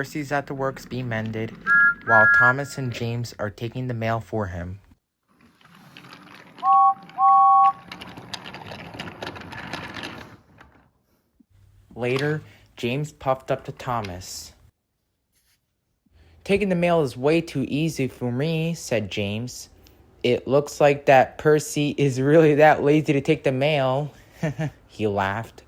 Percy's at the works being mended, while Thomas and James are taking the mail for him. Later, James puffed up to Thomas. "Taking the mail is way too easy for me," said James. "It looks like that Percy is really that lazy to take the mail." He laughed.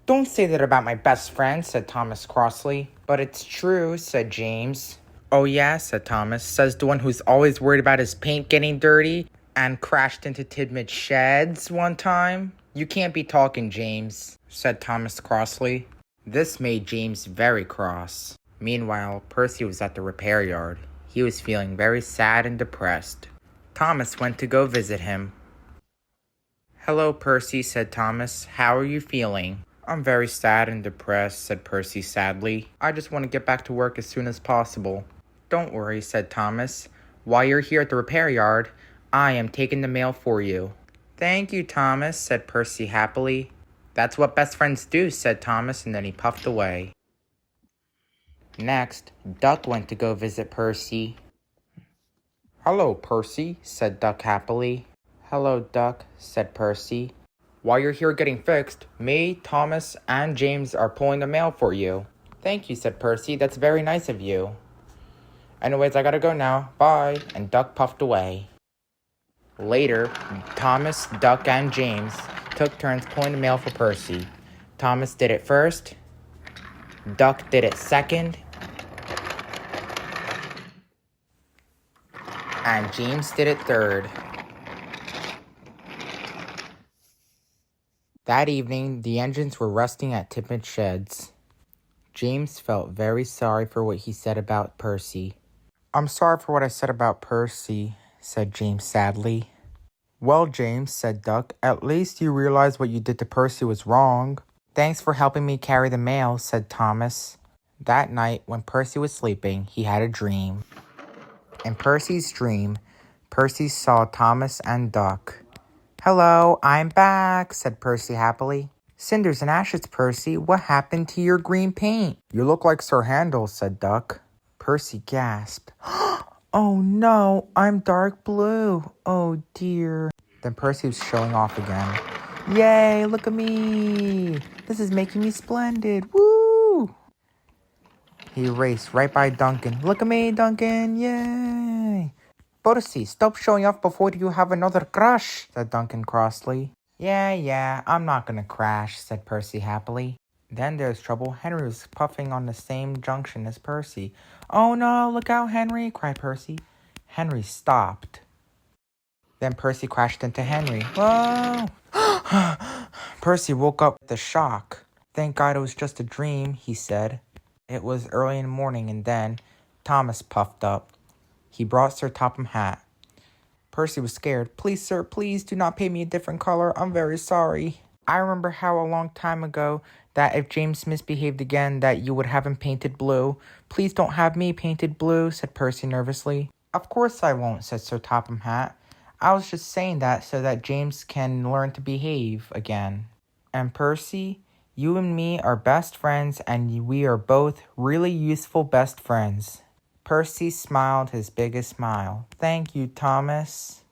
"Don't say that about my best friend," said Thomas crossly. "But it's true," said James. "Oh yeah," said Thomas. "Says the one who's always worried about his paint getting dirty and crashed into Tidmouth Sheds one time. You can't be talking, James," said Thomas crossly. This made James very cross. Meanwhile, Percy was at the repair yard. He was feeling very sad and depressed. Thomas went to go visit him. "Hello, Percy," said Thomas. "How are you feeling?" "I'm very sad and depressed," said Percy sadly. "I just want to get back to work as soon as possible." "Don't worry," said Thomas. "While you're here at the repair yard, I am taking the mail for you." "Thank you, Thomas," said Percy happily. "That's what best friends do," said Thomas, and then he puffed away. Next, Duck went to go visit Percy. "Hello, Percy," said Duck happily. "Hello, Duck," said Percy. "While you're here getting fixed, me, Thomas, and James are pulling the mail for you." "Thank you," said Percy. "That's very nice of you." "Anyways, I gotta go now. Bye." And Duck puffed away. Later, Thomas, Duck, and James took turns pulling the mail for Percy. Thomas did it first. Duck did it second. And James did it third. That evening, the engines were rusting at Tidmouth Sheds. James felt very sorry for what he said about Percy. "I'm sorry for what I said about Percy," said James sadly. "Well, James," said Duck, "at least you realize what you did to Percy was wrong." "Thanks for helping me carry the mail," said Thomas. That night, when Percy was sleeping, he had a dream. In Percy's dream, Percy saw Thomas and Duck. "Hello, I'm back," said Percy happily. "Cinders and ashes, Percy. What happened to your green paint?" "You look like Sir Handel," said Duck. Percy gasped. "Oh no, I'm dark blue. Oh dear." Then Percy was showing off again. "Yay, look at me. This is making me splendid. Woo!" He raced right by Duncan. "Look at me, Duncan. Yay." "Percy, stop showing off before you have another crash," said Duncan crossly. Yeah, I'm not gonna crash," said Percy happily. Then there's trouble. Henry was puffing on the same junction as Percy. "Oh no, look out, Henry," cried Percy. Henry stopped. Then Percy crashed into Henry. "Whoa!" Percy woke up with a shock. "Thank God it was just a dream," he said. It was early in the morning, and then Thomas puffed up. He brought Sir Topham Hatt. Percy was scared. "Please, sir, please do not paint me a different color. I'm very sorry. I remember how a long time ago that if James misbehaved again that you would have him painted blue. Please don't have me painted blue," said Percy nervously. "Of course I won't," said Sir Topham Hatt. "I was just saying that so that James can learn to behave again. And Percy, you and me are best friends, and we are both really useful best friends." Percy smiled his biggest smile. "Thank you, Thomas."